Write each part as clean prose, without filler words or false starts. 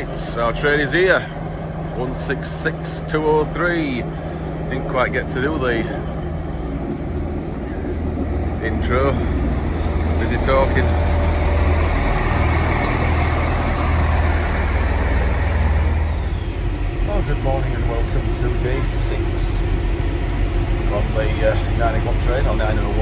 Right, our train is here. 166203. Didn't quite get to do the intro. Busy talking. Oh, good morning and welcome to day 6 on the 9 o'clock train, or 9:01 I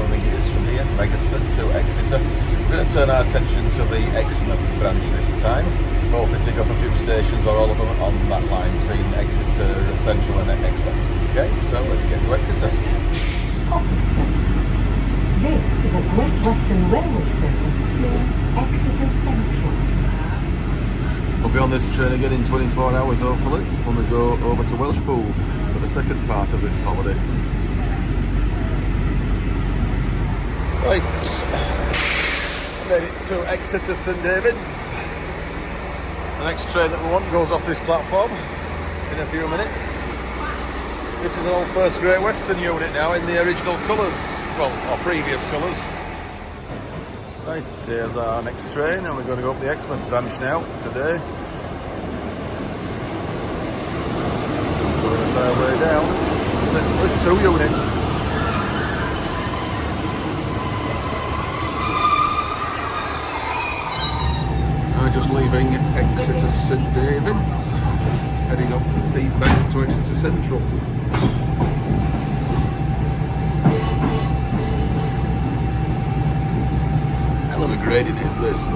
think it is, from here, from Exmouth to Exeter. We're going to turn our attention to the Exmouth branch this time, hoping to go for a few stations or all of them on that line between Exeter Central and Exmouth. Okay, so let's get to Exeter. This is a Great Western Railway service to Exeter Central. We'll be on this train again in 24 hours hopefully, when we go over to Welshpool for the second part of this holiday. Right, made it to Exeter St David's. The next train that we want goes off this platform in a few minutes. This is an old First Great Western unit now in the original colours, well, or previous colours. Right, here's our next train, and we're going to go up the Exmouth branch now today. Going a fair way down. There's 2 units. We're just leaving Exeter St David's, heading up the steep bank to Exeter Central. Hell of a grading is this.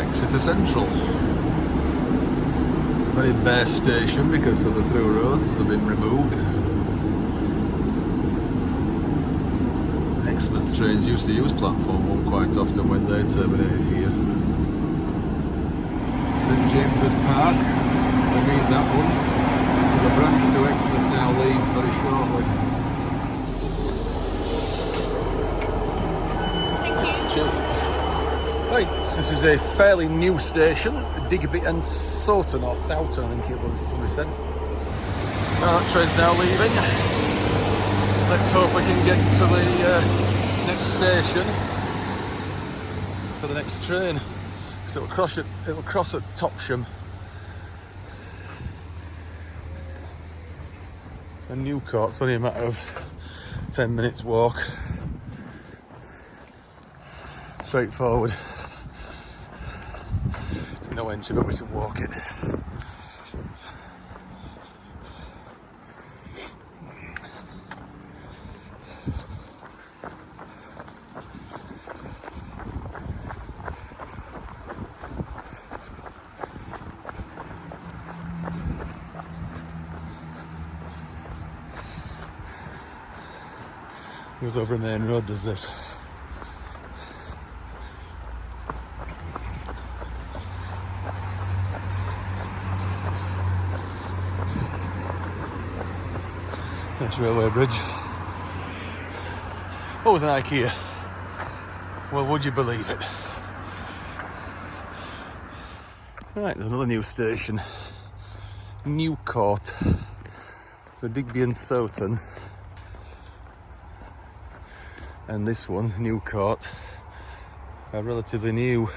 Exeter Central. Very bare station because of the through roads have been removed. Exmouth trains used to use platform 1 quite often when they terminated here. St James's Park, I mean that one. So the branch to Exmouth now leaves very shortly. Thank you. Cheers. Right, this is a fairly new station, Digby and Soughton, or Soughton I think it was we said. Now that train's now leaving. Let's hope we can get to the next station for the next train. So it'll cross at Topsham. And Newcourt's only a matter of 10 minutes walk. Straightforward. There's no entry, but we can walk it. Goes over a main road, does this. Nice railway bridge. What was an IKEA? Well, would you believe it? Right, there's another new station. Newcourt. So Digby and Soughton. And this one, Newcourt, are relatively new.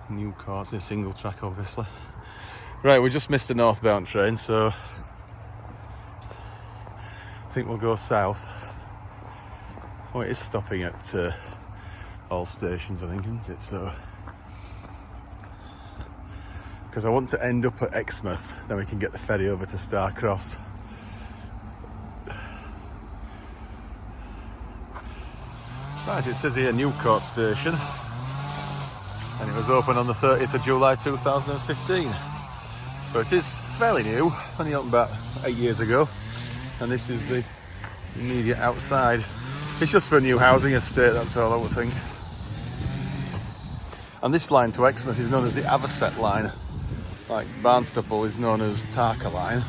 Newcourt's a single track, obviously. Right, we just missed a northbound train, so I think we'll go south. Oh, it is stopping at all stations, I think, isn't it? So, because I want to end up at Exmouth, then we can get the ferry over to Starcross. Right, it says here Newcourt Station, and it was opened on the 30th of July 2015. So it is fairly new, only opened about 8 years ago, and this is the immediate outside. It's just for a new housing estate, that's all I would think. And this line to Exmouth is known as the Avocet Line. Like Barnstaple is known as Tarka Line.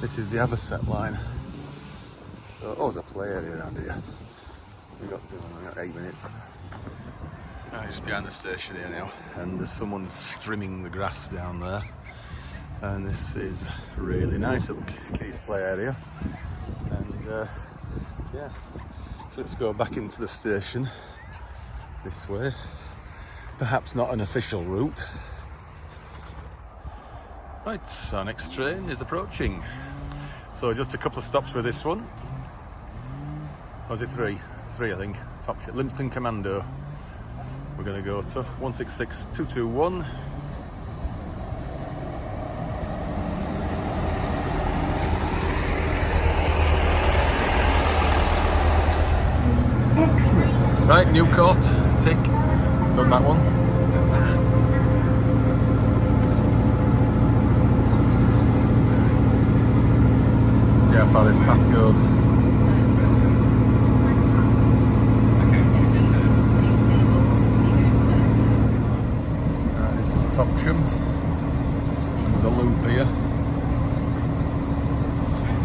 This is the Avocet Line. So, oh, there's a play area around here. We got 8 minutes. Just behind the station here now, and there's someone trimming the grass down there, and this is really nice little kids play area. And yeah, so let's go back into the station this way. Perhaps not an official route. Right, our next train is approaching. So just a couple of stops for this one. Or is it three? It's three, I think. Top shit. Lympstone Commando. We're going to go to 166221. Right, New Court, tick. Done that one. See how far this path goes. This is Topsham. There's a loop here.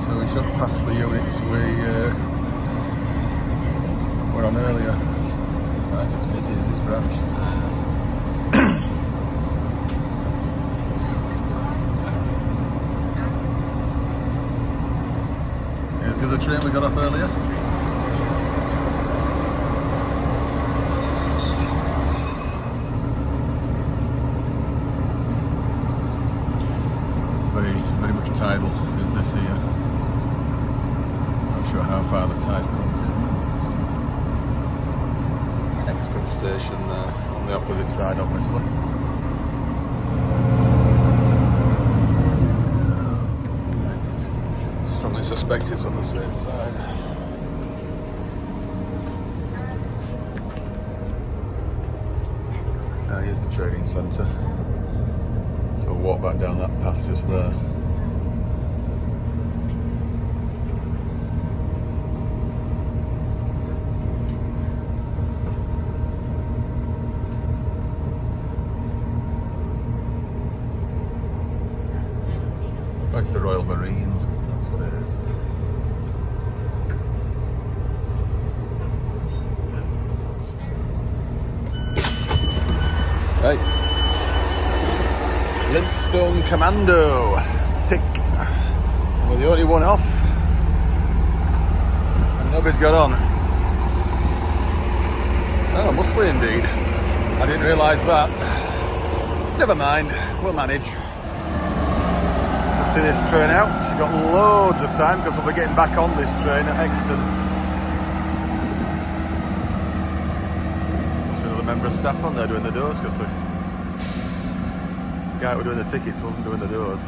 So we shouldn't pass the units we were on earlier. Right, as busy as this branch. Here's the other train we got off earlier. Very much tidal is this here. Not sure how far the tide comes in. Exeter station there, on the opposite side obviously. Strongly suspect it's on the same side. Here's the training centre. So we'll walk back down that path just there. Oh, it's the Royal Marines, that's what it is. Right. Lympstone Commando, tick. We're the only one off, and nobody's got on. Oh, must we indeed? I didn't realise that. Never mind, we'll manage. To see this train out, we've got loads of time because we'll be getting back on this train at Exeter. There's another member of staff on there doing the doors because the guy who was doing the tickets wasn't doing the doors.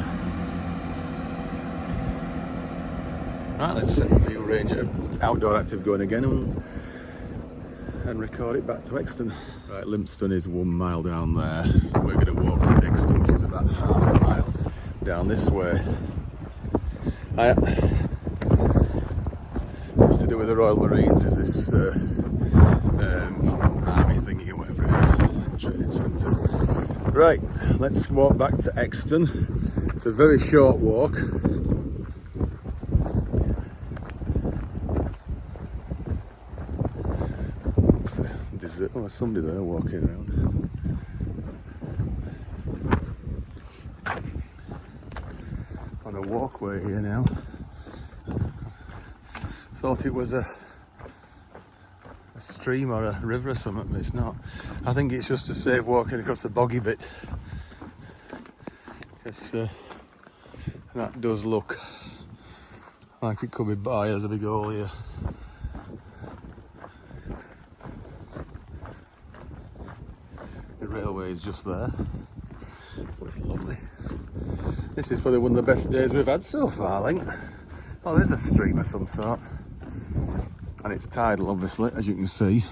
Right, let's set the view range at outdoor active going again and record it back to Exton. Right, Lympstone is 1 mile down there. We're going to walk to Exton, which is about half a mile down this way. What's to do with the Royal Marines is this army thingy or whatever it is, training centre. Right, let's walk back to Exton. It's a very short walk. Oh, there's somebody there walking around. On a walkway here now. Thought it was a stream or a river or something, but it's not. I think it's just to save walking across the boggy bit. That does look like it could be by. There's a big hole here. The railway is just there. Well, it's lovely. This is probably one of the best days we've had so far, I think. Oh, there's a stream of some sort. And it's tidal, obviously, as you can see.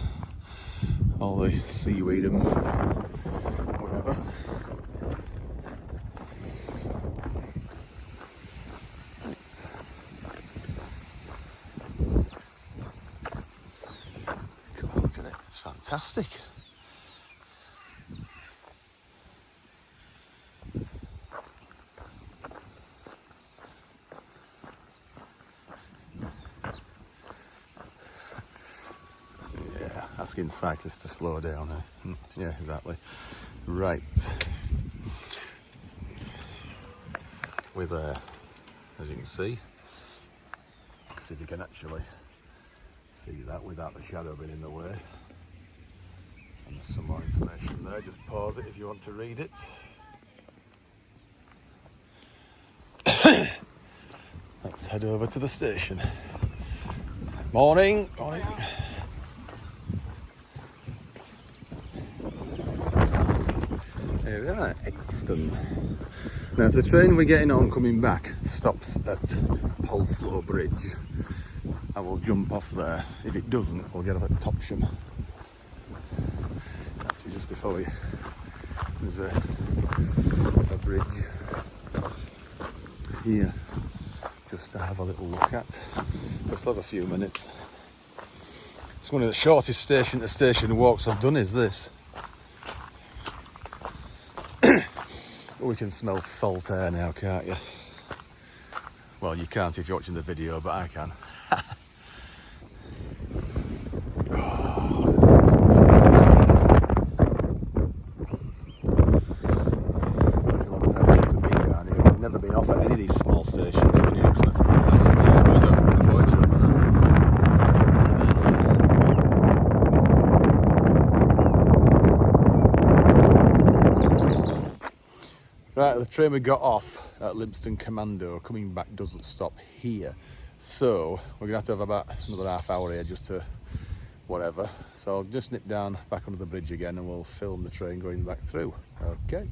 All the seaweed and whatever. Right. God, look at it. It's fantastic. That's asking cyclists to slow down. Yeah, exactly. Right. We're there, as you can see. See if you can actually see that without the shadow being in the way. And there's some more information there. Just pause it if you want to read it. Let's head over to the station. Morning. Morning. Here we are, Exton. Now the train we're getting on coming back stops at Polsloe Bridge. I will jump off there. If it doesn't, we'll get off at Topsham. Actually, just before we, there's a bridge here just to have a little look at. Just have a few minutes. It's one of the shortest station to station walks I've done, is this. We can smell salt air now, can't you? Well, you can't if you're watching the video, but I can. Oh, it smells fantastic. Such a long time since we've been down here. We've never been off at any of these small stations in Exmouth in the past. There was a Voyager over there. Right, the train we got off at Lympston Commando coming back doesn't stop here, so we're gonna have to have about another half hour here just to whatever. So I'll just nip down back under the bridge again and we'll film the train going back through. Okay.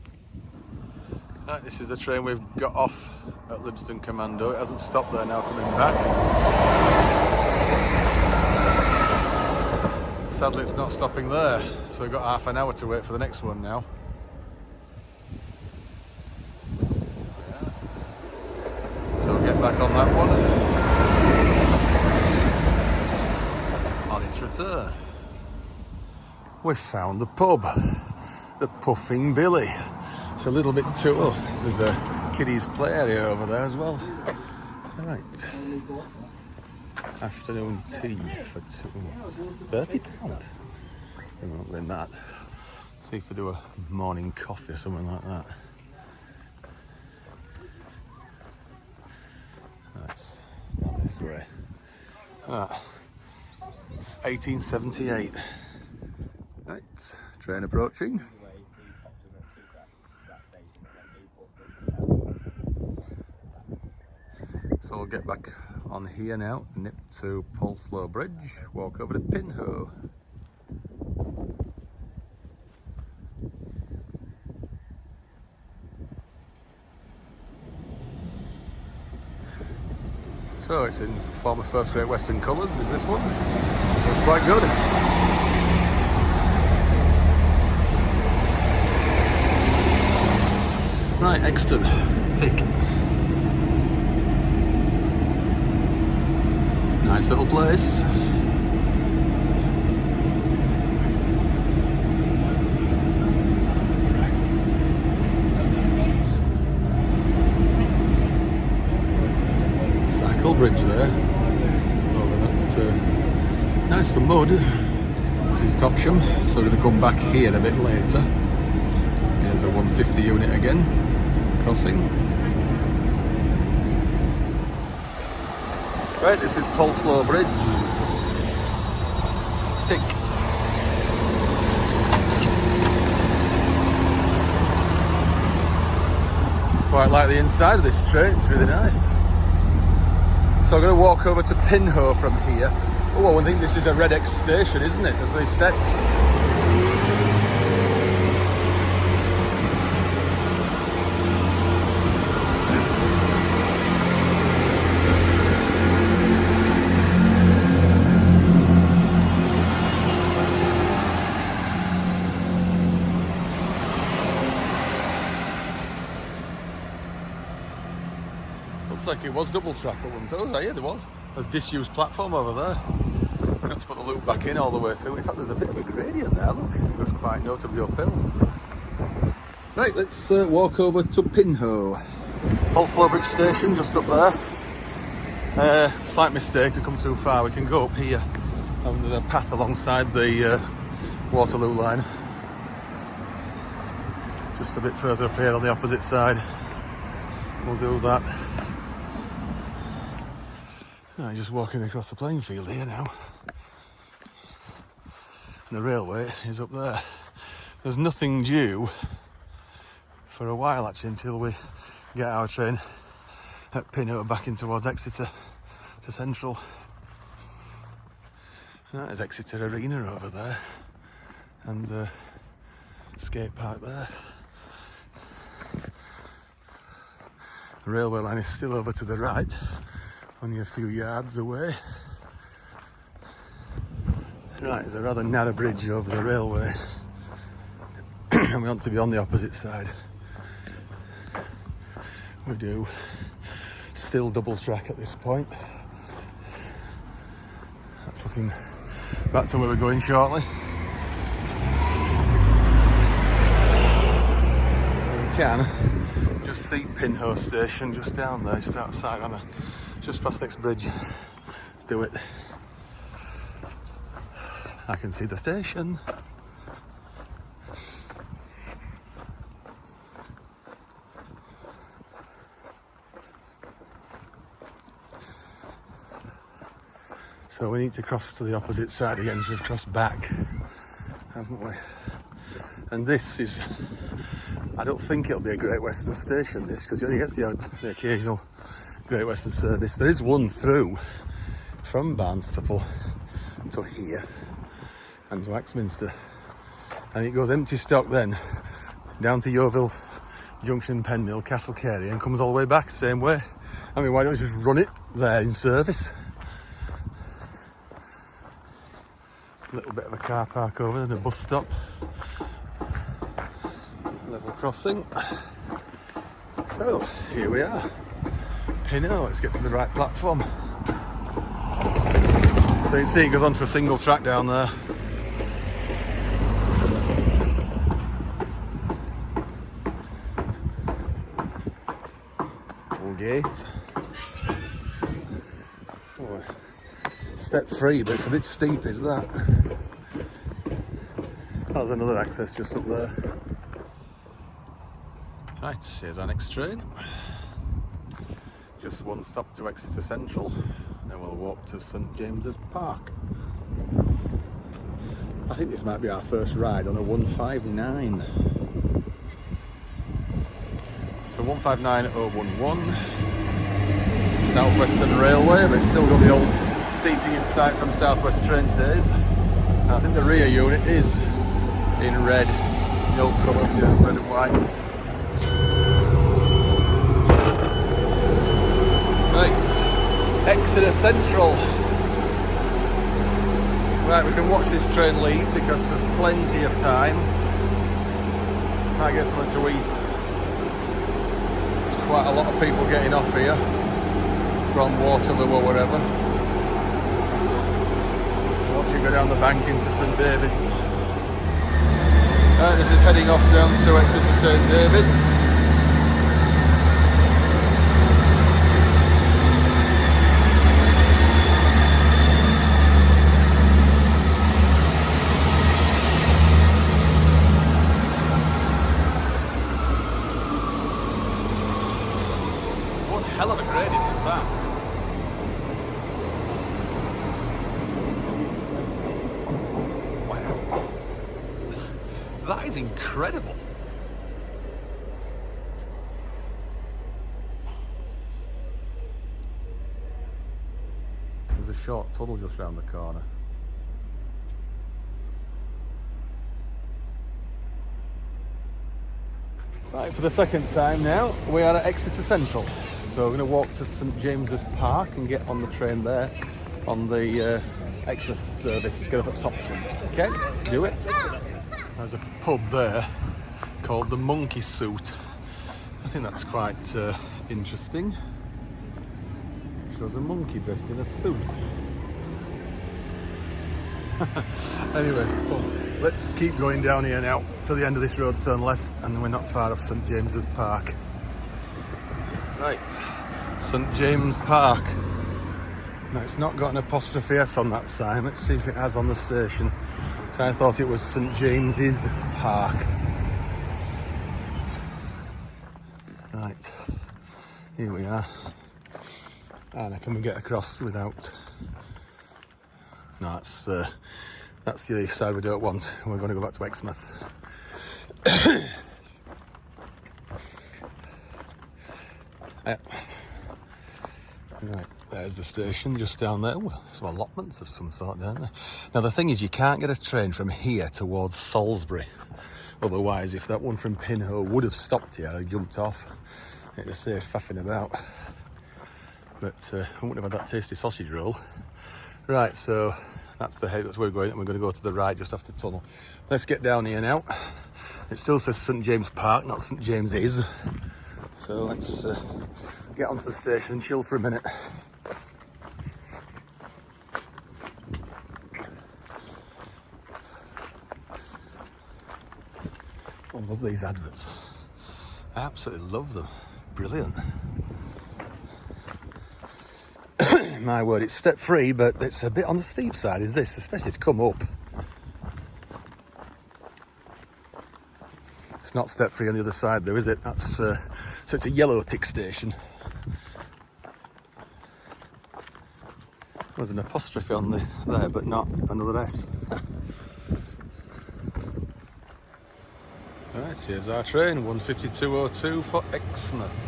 Right, this is the train we've got off at Lympston Commando. It hasn't stopped there now coming back. Sadly it's not stopping there, so we've got half an hour to wait for the next one now. So we'll get back on that one on its return. We've found the pub, the Puffing Billy. It's a little bit too, oh, there's a kiddies play area over there as well. Right. Afternoon tea for £30. Maybe not than that. See if we do a morning coffee or something like that. That's down this way. It's 1878. Right, train approaching. So we'll get back on here now, nip to Polsloe Bridge, walk over to Pinhoe. So it's in former First Great Western colours, is this one? Looks quite good. Right, Exton, tick. Nice little place. Cycle bridge there. Over that. Nice for mud. This is Topsham, so we're going to come back here a bit later. Here's a 150 unit again, crossing. Right, this is Polsloe Bridge. Tick. Quite like the inside of this train, it's really nice. So I'm going to walk over to Pinhoe from here. Oh, I think this is a Red X station, isn't it? There's these steps. Looks like it was double track at one time. Oh, yeah, there was. There's disused platform over there. We've got to put the loop back in all the way through. In fact, there's a bit of a gradient there, look. It goes quite notably uphill. Right, let's walk over to Pinhoe. Polsloe Bridge station, just up there. Slight mistake, we've come too far. We can go up here And there's a path alongside the Waterloo line. Just a bit further up here on the opposite side. We'll do that. I'm just walking across the playing field here now. And the railway is up there. There's nothing due for a while actually until we get our train at Pinhoe back in towards Exeter to Central. And that is Exeter Arena over there and skate park there. The railway line is still over to the right, only a few yards away. Right, there's a rather narrow bridge over the railway and we want to be on the opposite side. We do. Still double track at this point. That's looking back to where we're going shortly. We can just see Pinhoe station just down there, just outside on just past next bridge. Let's do it. I can see the station. So we need to cross to the opposite side again, so we've crossed back, haven't we? And this is, I don't think it'll be a Great Western station, this, because you only get the occasional Great Western service. There is one through from Barnstaple to here and to Axminster, and it goes empty stock then down to Yeovil Junction, Penmill, Castle Carey, and comes all the way back the same way. I mean, why don't we just run it there in service? A little bit of a car park over and a bus stop. Level crossing. So here we are. Pinhoe, let's get to the right platform. So you can see it goes onto a single track down there. Little gate. Oh, step free, but it's a bit steep, is that? There's another access just up there. Right, here's our next train. Just one stop to Exeter Central, then we'll walk to St James's Park. I think this might be our first ride on a 159. So 159011, South Western Railway, but it's still got the old seating in sight from South West Trains days. And I think the rear unit is in red, the old colours, yeah, red and white. Right, Exeter Central. Right, we can watch this train leave because there's plenty of time. Might get something to eat. There's quite a lot of people getting off here from Waterloo or wherever. Watch it go down the bank into St David's. Right, this is heading off down to Exeter St David's. Hell of a gradient is that? Wow. That is incredible. There's a short tunnel just round the corner. Right, for the second time now, we are at Exeter Central. So we're going to walk to St James's Park and get on the train there on the Exmouth service, get up at Topsham. Okay, let's do it. There's a pub there called the Monkey Suit. I think that's quite interesting. Shows a monkey dressed in a suit. Anyway, well, let's keep going down here now to the end of this road, turn left, and we're not far off St James's Park. Right, St James Park. Now it's not got an apostrophe S on that sign. Let's see if it has on the station. So I thought it was St James's Park. Right, here we are. And can we get across without... No, that's the side we don't want. We're going to go back to Exmouth. Right, there's the station just down there. Well, some allotments of some sort down there. Now the thing is, you can't get a train from here towards Salisbury. Otherwise, if that one from Pinhoe would have stopped here, I jumped off. It'd have saved faffing about. But I wouldn't have had that tasty sausage roll. Right, so that's the head. That's where we're going. And we're going to go to the right just after the tunnel. Let's get down here now. It still says St James Park, not St James's. So let's get onto the station and chill for a minute. I love these adverts. I absolutely love them. Brilliant. My word, it's step free, but it's a bit on the steep side, is this? Especially to come up. It's not step free on the other side though, is it? That's so it's a yellow tick station. There's an apostrophe on there, but not another S. Right, here's our train, 152.02 for Exmouth.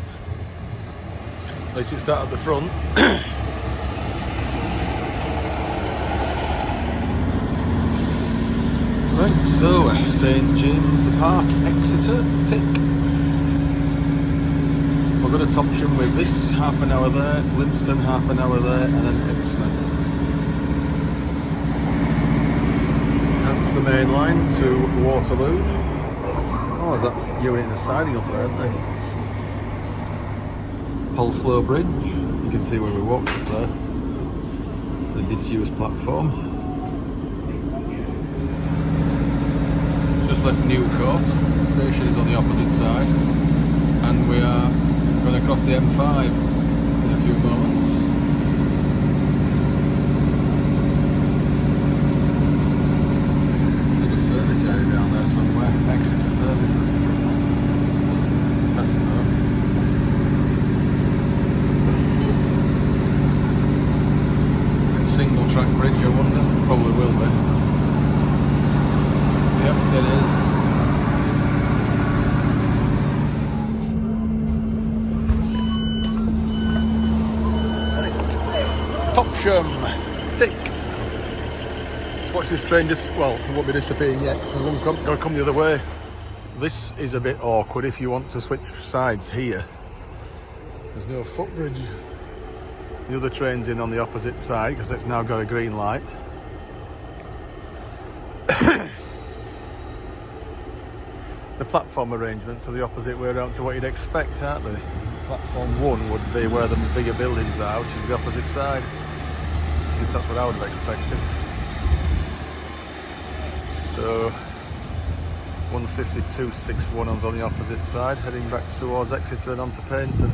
At least it's that at the front. Right, so St James Park, Exeter, tick. We're going to Topsham with this, half an hour there, Limpston half an hour there, and then Exmouth. That's the main line to Waterloo. Oh, is that unit in the siding up there, isn't it? Polsloe Bridge, you can see where we walked up there. The disused platform. Just left Newcourt, the station is on the opposite side, and we are going across the M5 in a few moments. There's a service area down there somewhere, Exeter Services. Says so. Is it a single track bridge, I wonder? Probably will be. Yep, it is. Right. Topsham, tick. Let's watch this train just, well, it won't be disappearing yet, because there's one going to come the other way. This is a bit awkward if you want to switch sides here. There's no footbridge. The other train's in on the opposite side, because it's now got a green light. The platform arrangements are the opposite way around to what you'd expect, aren't they? Platform 1 would be where the bigger buildings are, which is the opposite side. At least that's what I would have expected. So 152.61 on the opposite side, heading back towards Exeter and onto Paynton.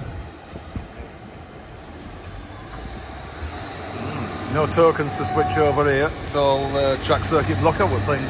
No tokens to switch over here. It's all track circuit block, I would think.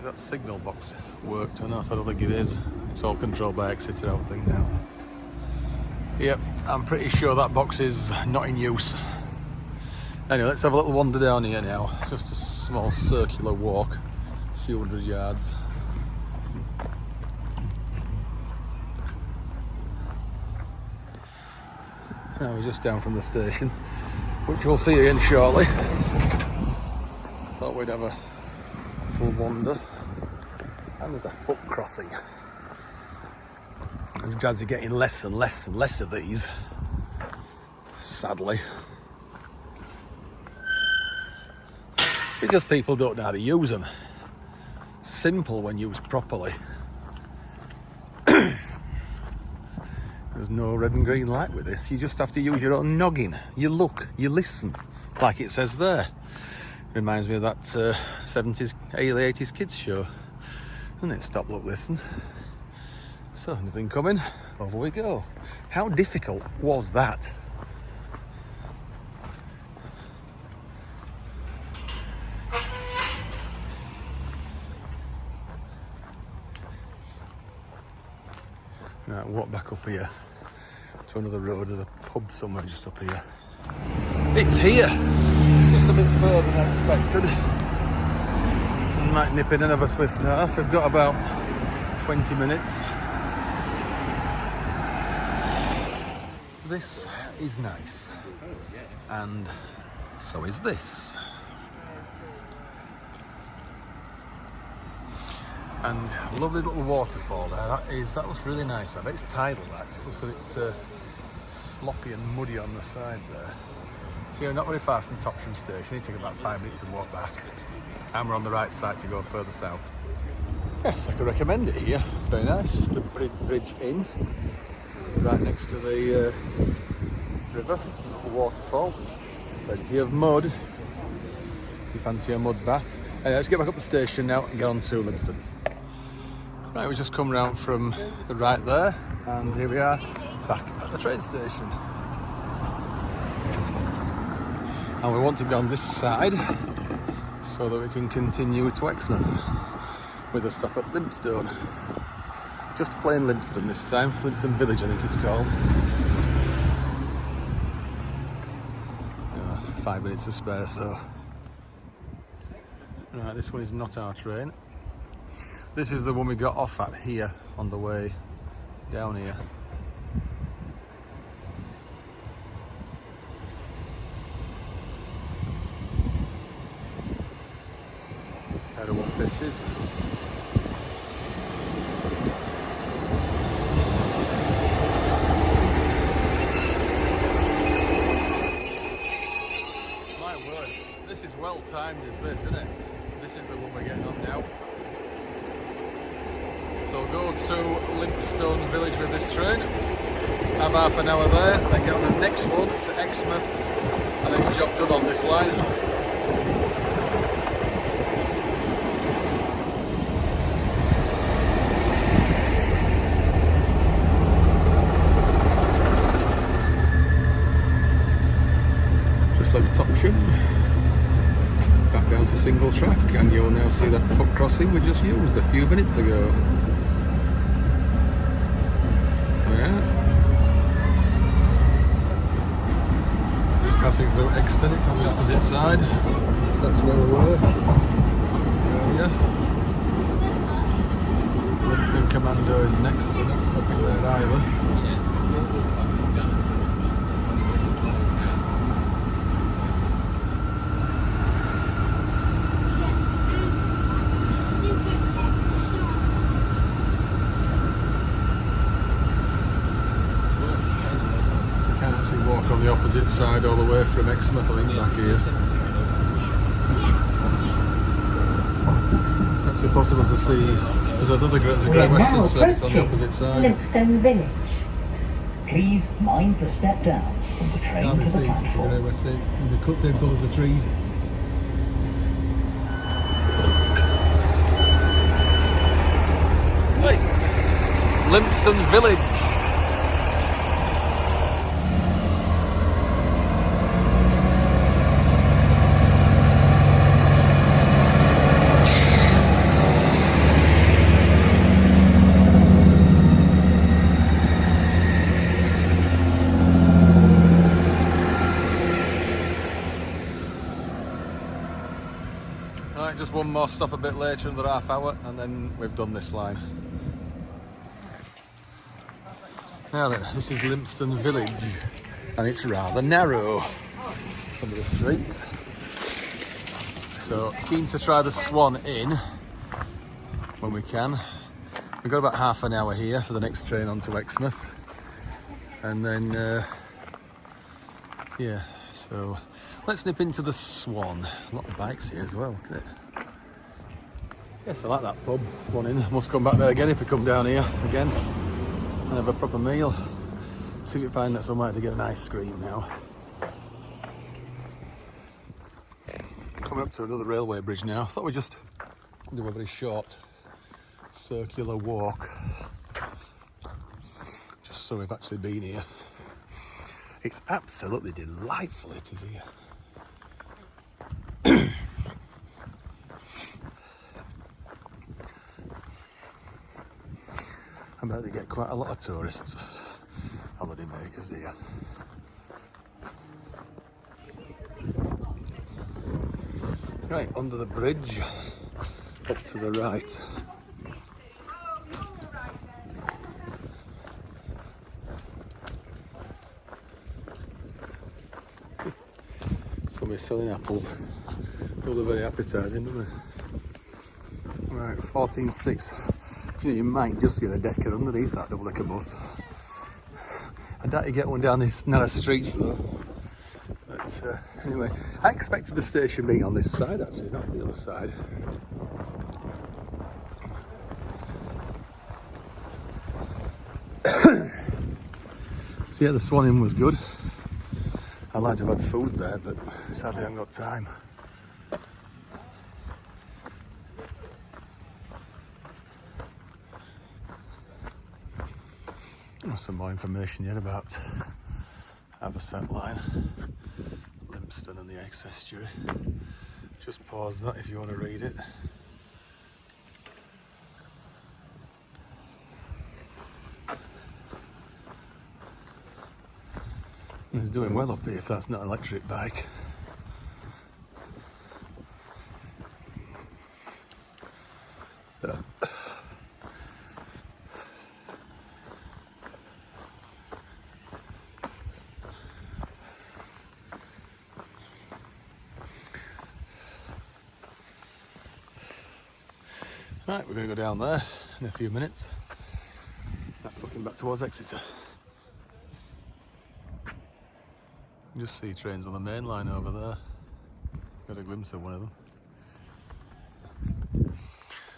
That signal box worked or not? I don't think it is. It's all controlled by Exeter, I would think now. Yep, I'm pretty sure that box is not in use. Anyway, let's have a little wander down here now. Just a small circular walk, a few hundred yards. Now we're just down from the station, which we'll see again shortly. Thought we'd have a little wander. And there's a foot crossing. As guys are getting less and less and less of these, sadly, because people don't know how to use them. Simple when used properly. There's no red and green light with this. You just have to use your own noggin. You look, you listen, like it says there. Reminds me of that 70s, early 80s kids show. And it stop, look, listen. So, nothing coming. Over we go. How difficult was that? Right, walk back up here to another road. There's a pub somewhere just up here. It's here! Just a bit further than expected. I might nip in another swift half. We've got about 20 minutes. This is nice. And so is this. And lovely little waterfall there. That looks really nice. I bet it's tidal actually. It looks a bit sloppy and muddy on the side there. So you're not very far from Topsham Station. You take about 5 minutes to walk back. And we're on the right side to go further south. Yes, I could recommend it here. It's very nice. The Bridge Inn, right next to the river, little waterfall. Plenty of mud. If you fancy a mud bath. Anyway, let's get back up the station now and get on to Livingston. Right, we just come round from the right there, and here we are back at the train station. And we want to be on this side so that we can continue to Exmouth with a stop at Limpstone. Just plain Limpstone this time, Limpstone Village I think it's called. 5 minutes to spare, so. Right, this one is not our train. This is the one we got off at here on the way down here. Out of 150s. My word, this is well timed, is this, isn't it? This is the one we're getting on now. So go to Limpstone Village with this train, have half an hour there, then get on the next one to Exmouth, and then it's job done on this line. Just left Topsham, back down to single track, and you'll now see that foot crossing we just used a few minutes ago. Passing through Exeter, it's on the opposite side, so that's where we were earlier. Livingston Commando is next, but we're not stopping there either. Walk on the opposite side all the way from Exmouth, I think, back here. It's actually possible to see. There's a Great Western service on the opposite side. Livingston Village. Please mind the step down from the train Can't be to the seen since the Great platform. Western. The cut same colours of trees. Right, Livingston Village. Right, just one more stop a bit later, another half hour, and then we've done this line. Now then, this is Livingston Village, and it's rather narrow, some of the streets. So, keen to try the Swan Inn when we can. We've got about half an hour here for the next train on to Exmouth. And then, yeah, so let's nip into the Swan. A lot of bikes here as well, look at it. Yes, I like that pub, Swan Inn. Must come back there again if we come down here again and have a proper meal. See if we find somewhere to get an ice cream now. Coming up to another railway bridge now. I thought we'd just do a very short circular walk, just so we've actually been here. It's absolutely delightful, it is here. I bet they get quite a lot of tourists, holiday makers here. Right, under the bridge, up to the right. Somebody's selling apples. They look very appetising, don't they? Right, 14.6. You know, you might just get a decker underneath that double-decker bus. I doubt you get one down these narrow streets though. But anyway, I expected the station being on this side actually, not the other side. So yeah, the Swan Inn was good. I'd like to have had food there, but sadly I haven't got time. Some more information here about Avocet Line, Lympstone and the estuary. Just pause that if you want to read it. And he's doing well up here if that's not an electric bike. Right, we're going to go down there in a few minutes. That's looking back towards Exeter. You just see trains on the main line over there. Got a glimpse of one of them.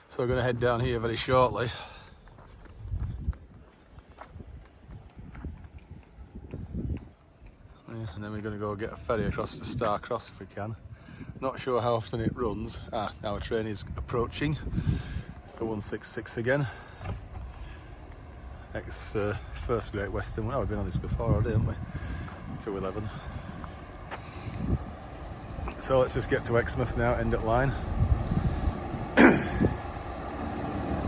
So we're going to head down here very shortly. Yeah, and then we're going to go get a ferry across to Starcross if we can. Not sure how often it runs. Our train is approaching. It's the 166 again. First Great Western. Well, we've been on this before already, haven't we? 211. So let's just get to Exmouth now, end at line.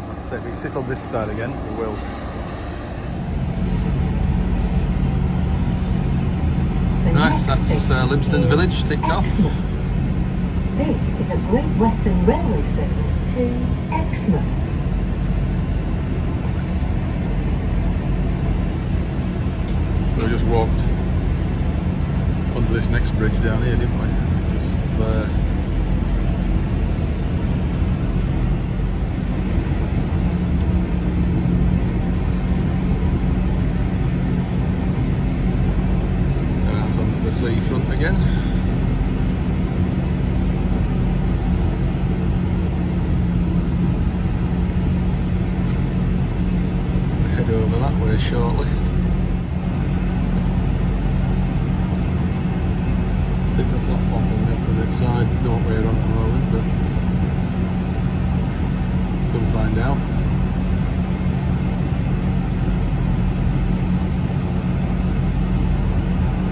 Let's see if we can sit on this side again, we will. Right, so that's Lympstone Village ticked off. This is a Great Western Railway service to Exmouth. So we just walked under this next bridge down here, didn't we? Just there. So out onto the seafront again. Over that way shortly. I think the platform on the opposite side, don't know what we're on at the moment, but soon find out.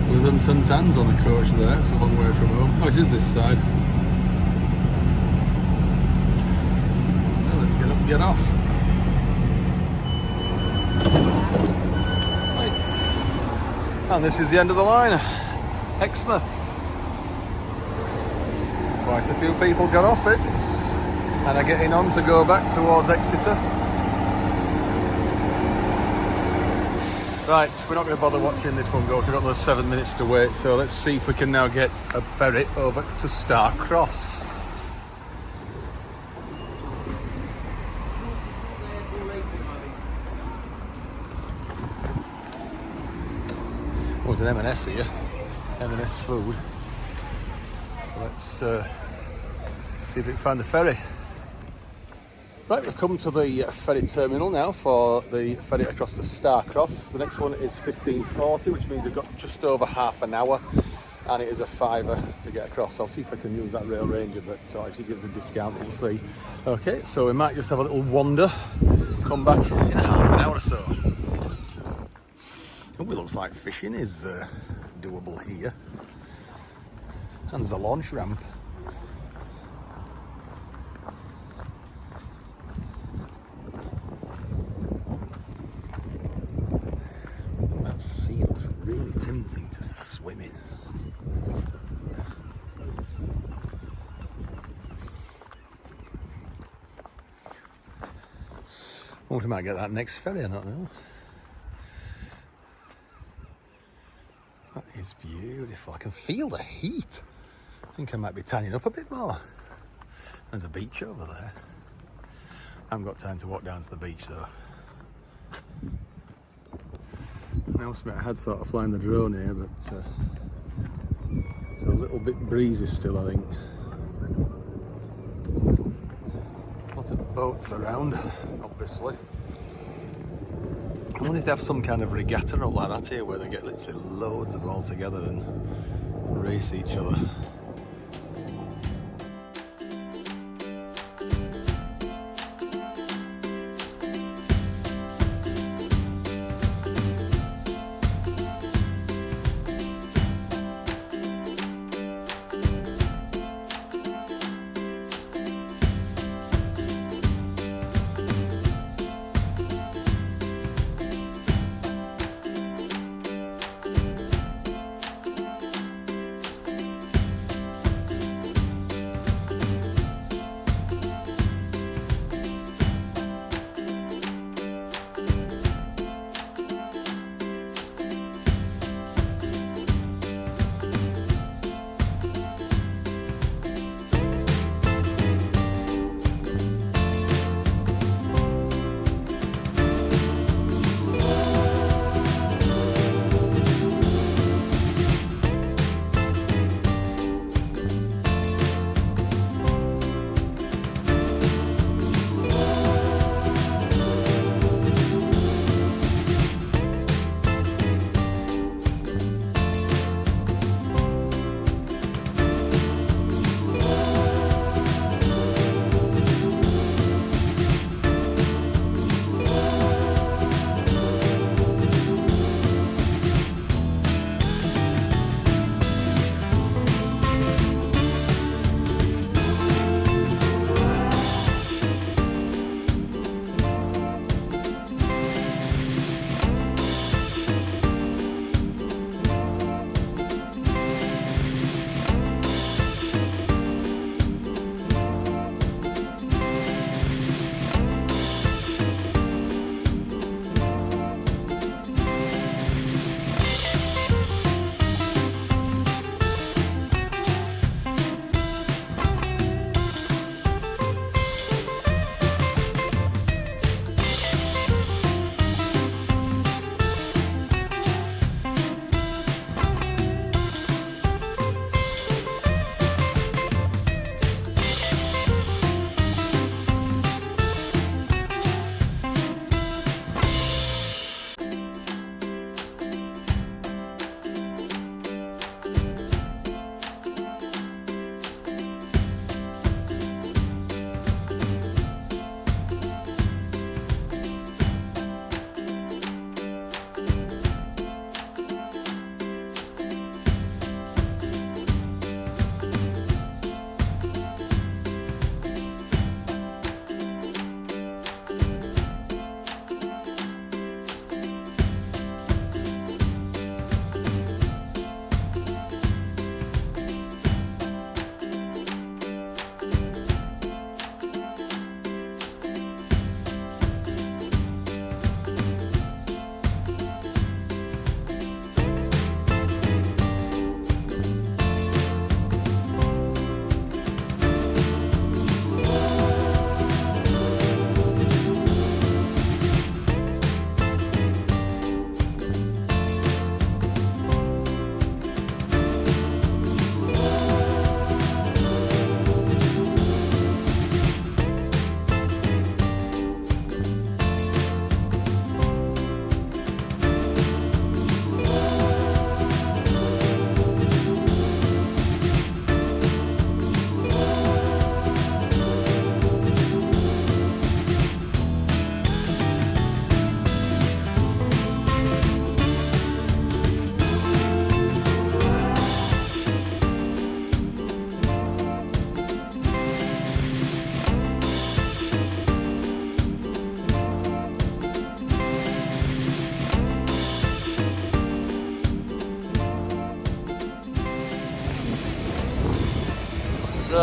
Lytham St Anne's on the coach there, it's a long way from home. Oh, it is this side. So let's get up and get off. And this is the end of the line, Exmouth. Quite a few people got off it and are getting on to go back towards Exeter. Right, we're not going to bother watching this one go, we've got another 7 minutes to wait, so let's see if we can now get a ferry over to Starcross. Oh, there's an M&S here, M&S food. So let's see if we can find the ferry. Right, we've come to the ferry terminal now for the ferry across to Starcross. The next one is 15:40, which means we've got just over half an hour, and it is a £5 to get across. I'll see if I can use that Rail Ranger, but if he gives a discount, we'll see. Okay, so we might just have a little wander, come back in half an hour or so. Oh, it looks like fishing is doable here. And there's a launch ramp. That sea looks really tempting to swim in. I wonder if we might get that next ferry, I don't know. That is beautiful. I can feel the heat. I think I might be tanning up a bit more. There's a beach over there. I haven't got time to walk down to the beach though. I must admit I had thought of flying the drone here, but it's a little bit breezy still, I think. Lots of boats around, obviously. I wonder if they have some kind of regatta or like that here, where they get literally loads of them all together and race each other.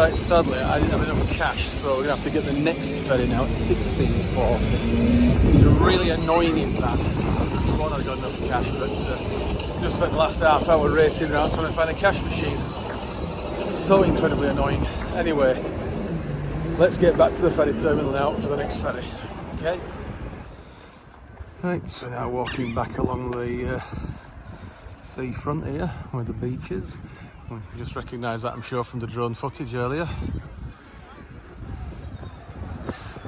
Right, sadly I didn't have enough cash, so we're going to have to get the next ferry now at 16:40. It's really annoying is that. I just sworn I got enough cash, but just spent the last half hour racing around trying to find a cash machine. So incredibly annoying. Anyway, let's get back to the ferry terminal now for the next ferry. Okay? Right, so now walking back along the seafront here where the beach is. I just recognised that, I'm sure, from the drone footage earlier.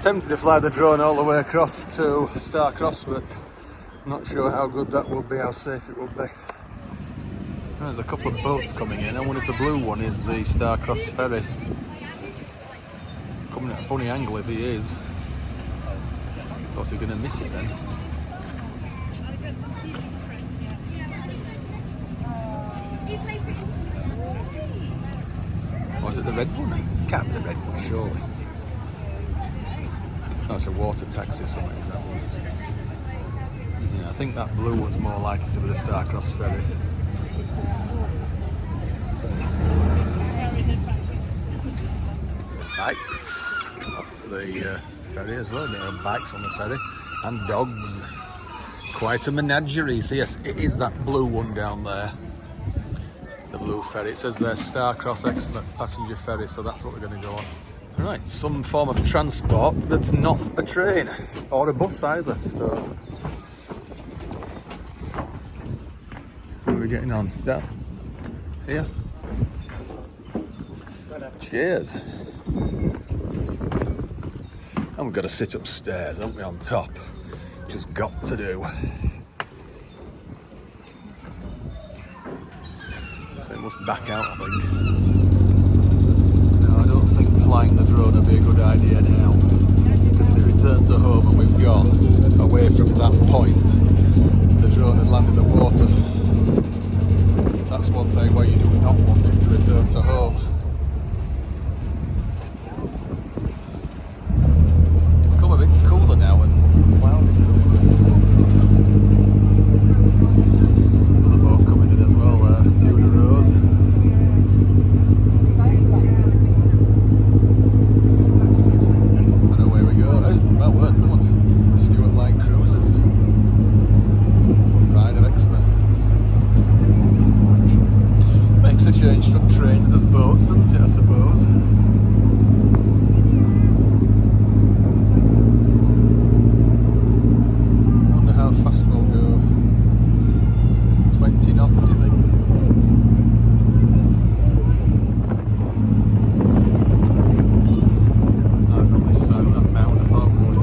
Tempted to fly the drone all the way across to Starcross, but not sure how good that would be, how safe it would be. There's a couple of boats coming in. I wonder if the blue one is the Starcross ferry. Coming at a funny angle if he is. Of course we're going to miss it then. Or is it the red one? It can't be the red one, surely. Oh, it's a water taxi or something, is that one? Yeah, I think that blue one's more likely to be the Starcross ferry. Bikes off the ferry as well. There are bikes on the ferry and dogs. Quite a menagerie. So yes, it is that blue one down there. The blue ferry. It says there Starcross Exmouth passenger ferry, so that's what we're going to go on. Right, some form of transport that's not a train or a bus either. So where are we getting on? Down here. Cheers. And we've got to sit upstairs, haven't we, on top? Just got to do. So it must back out, I think. No, I don't think flying the drone would be a good idea now. Because if we return to home and we've gone away from that point, the drone had landed in the water. So that's one thing where you do not want it to return to home. A bit cooler now and cloudy. Another boat coming in as well, two in a row. And away we go. Well, we're on Welshpool Line cruises. Pride of Exmouth. Makes a change from trains, there's boats, doesn't it, I suppose? Fast will go 20 knots, do you think? I've got this side of that mountain, I thought we would.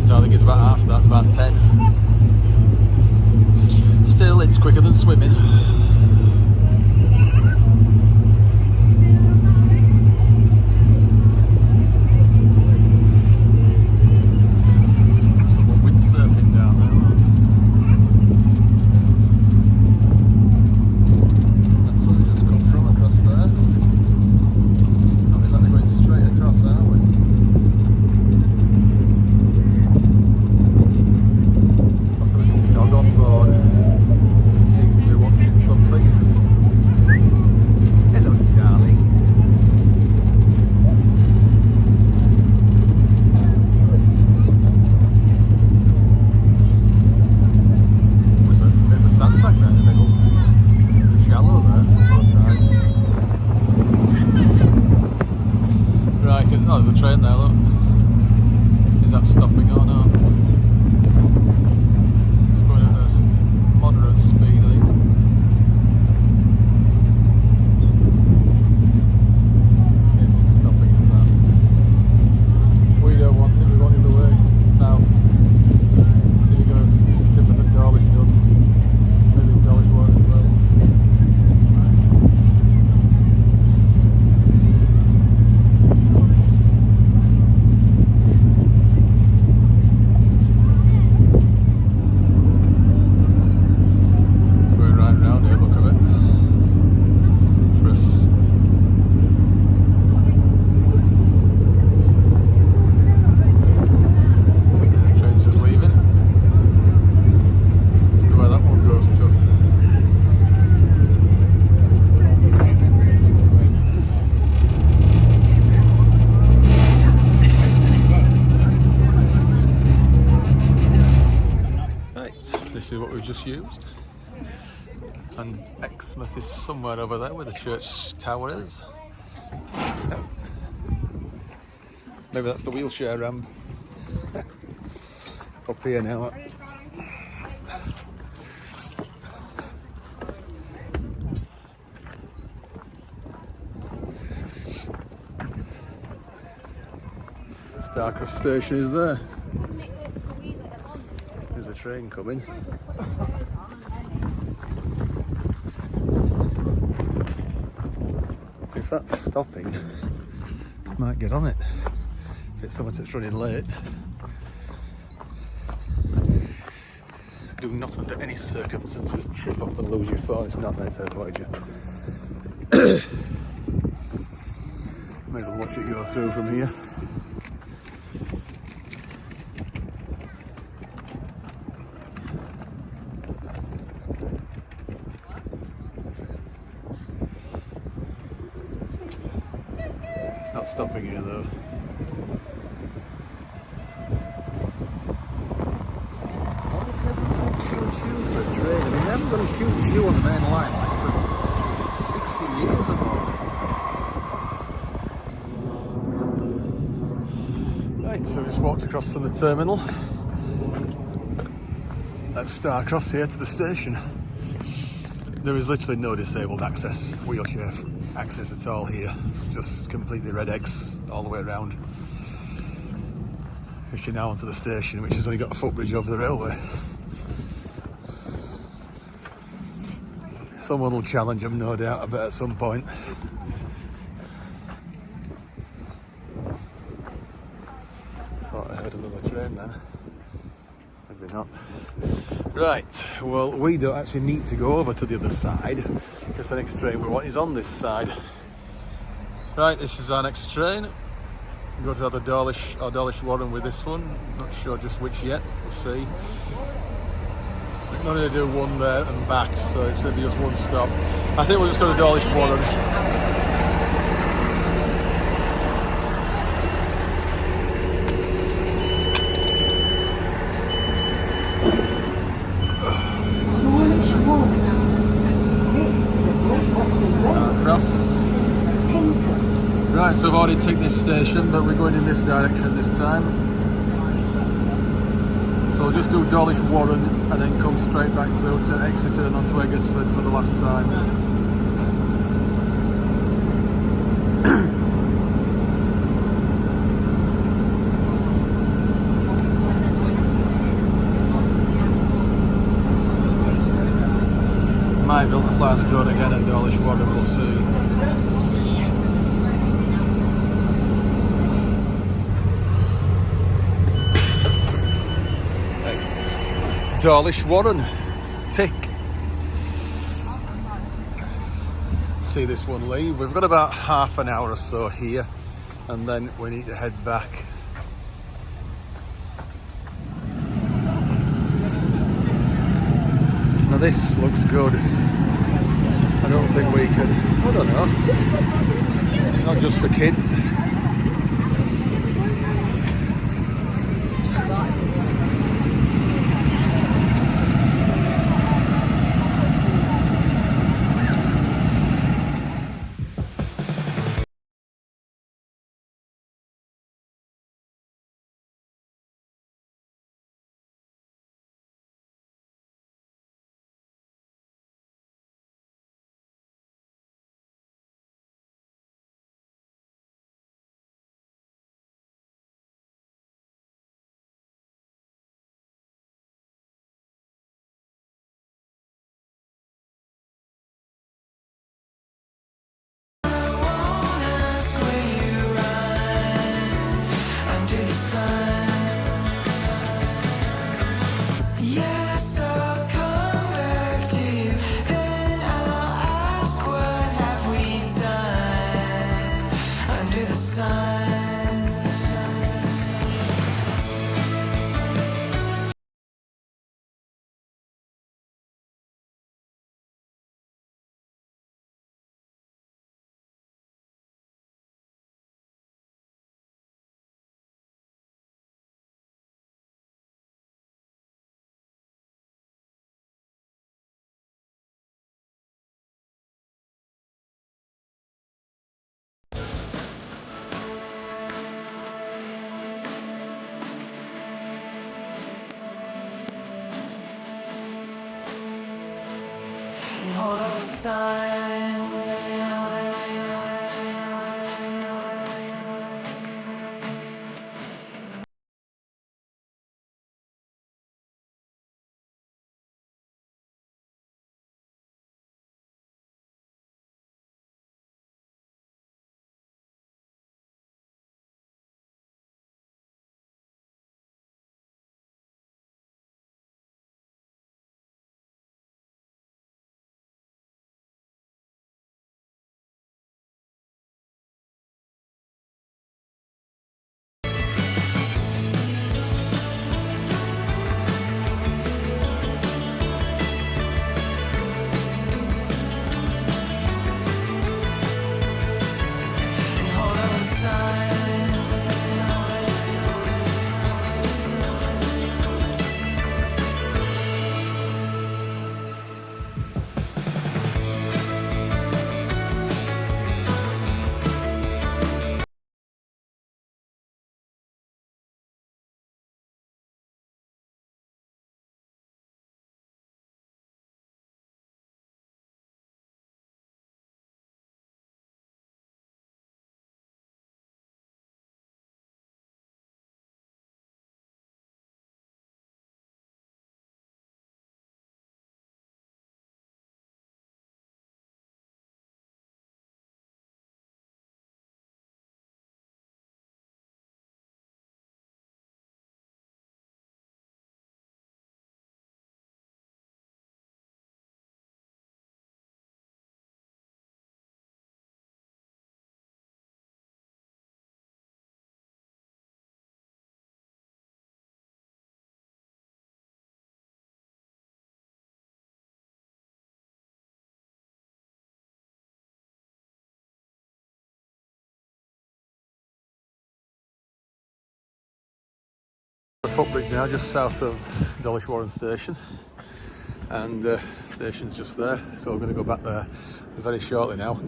I think it's about half, that's about 10. Still, it's quicker than swimming. Someone windsurfing down there. That's where we just come from, across there. Not exactly going straight across, are we? On board, seems to be watching something. Hello, darling. There's a bit of a sandbank there in the middle. Shallow there, all the time. Right, there's a train there, look. Is that stopping or not? Moderate speed, I think. Yes, it's stopping at that. We don't want it, we want it the way south. So you go tip of the Dawlish Warren, maybe Dawlish Warren as well. just used. And Exmouth is somewhere over there where the church tower is. Yep. Maybe that's the wheelchair ramp. Up here now. Starcross station is there. There's a train coming. If that's stopping, I might get on it. If it's something that's running late. Do not under any circumstances trip up and lose your phone. It's not nice to avoid you. May as well watch it go through from here. It's not stopping here though. Why does everyone say choo-choo for a train? I mean, they haven't got a choo-choo on the main line like for 60 years or more. Right, so we just walked across from the terminal at Starcross here to the station. There is literally no disabled access, wheelchair access at all here. It's just completely red X all the way around. If you're now onto the station, which has only got a footbridge over the railway. Someone will challenge them, no doubt, I bet at some point. Thought I heard another train then. Maybe not. Right, well, we don't actually need to go over to the other side because the next train we want is on this side. Right, this is our next train. We'll go to either Dawlish or Dawlish Warren with this one. Not sure just which yet, we'll see. We're only going to do one there and back, so it's going to be just one stop. I think we'll just go to Dawlish Warren. Right, so I've already taken this station, but we're going in this direction this time. So we'll just do Dawlish Warren and then come straight back through to Exeter and onto Eggersford for the last time. Might be able to fly the drone again at Dawlish Warren, we'll see. Dawlish Warren, tick. See this one leave. We've got about half an hour or so here, and then we need to head back. Now this looks good. I don't think we can, I don't know, not just for kids. The footbridge now, just south of Dawlish Warren station, and station's just there, so we're going to go back there very shortly now.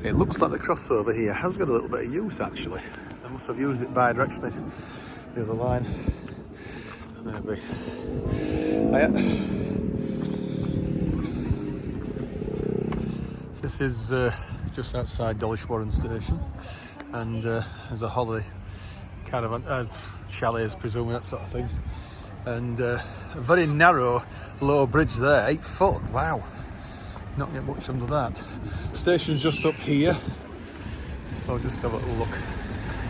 It looks like the crossover here has got a little bit of use actually. They must have used it bi-directionally, the other line. Maybe. This is just outside Dawlish Warren station, and there's a holiday caravan, chalets presumably, that sort of thing, and a very narrow low bridge there, 8 foot, wow, not get much under that. Station's just up here, so I'll just have a little look.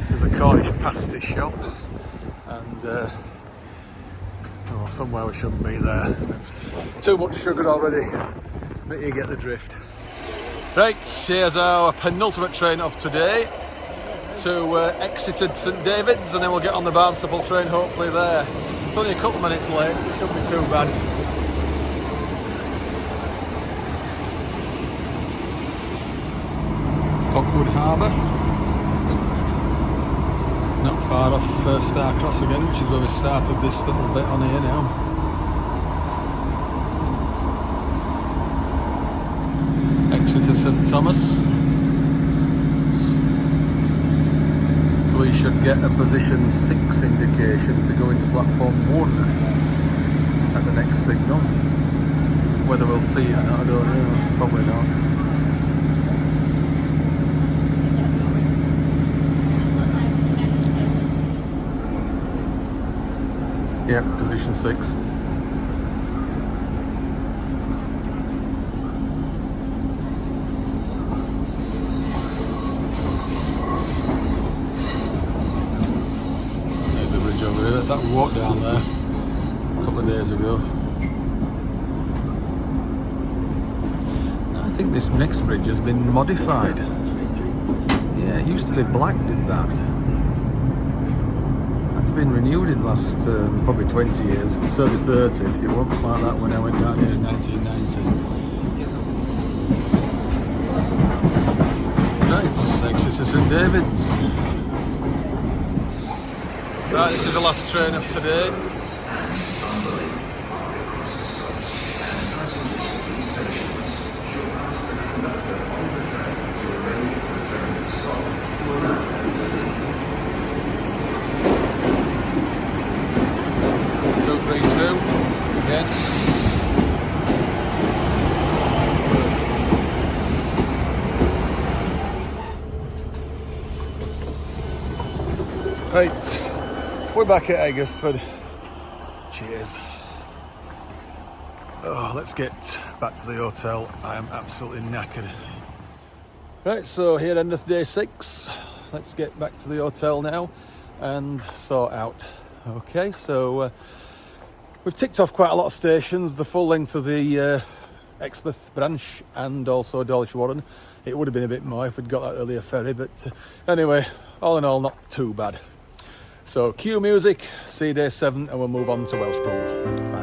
There's a Cornish pasty shop, and somewhere we shouldn't be there. Too much sugar already, but you get the drift. Right, here's our penultimate train of today to Exeter St David's, and then we'll get on the Barnstaple train hopefully there. It's only a couple of minutes late, so it shouldn't be too bad. Cockwood Harbour, not far off Starcross again, which is where we started this little bit on here now. Exeter St Thomas. We should get a position 6 indication to go into platform 1 at the next signal. Whether we'll see it or not, I don't know. Probably not. Yeah, position 6. That walk down there a couple of days ago. I think this next bridge has been modified. Yeah, it used to be black, did that. That's been renewed in the last probably 20 years, certainly 30. It wasn't like that when I went down here in 1990. Right, Exeter St David's. Right, this is the last train of today. Again. Right, we're back at Eggersford. Cheers. Oh, let's get back to the hotel. I am absolutely knackered. Right, so here end of day 6. Let's get back to the hotel now and sort out. Okay, so we've ticked off quite a lot of stations, the full length of the Exmouth branch and also Dawlish Warren. It would have been a bit more if we'd got that earlier ferry, but anyway, all in all, not too bad. So cue music, see day 7, and we'll move on to Welshpool.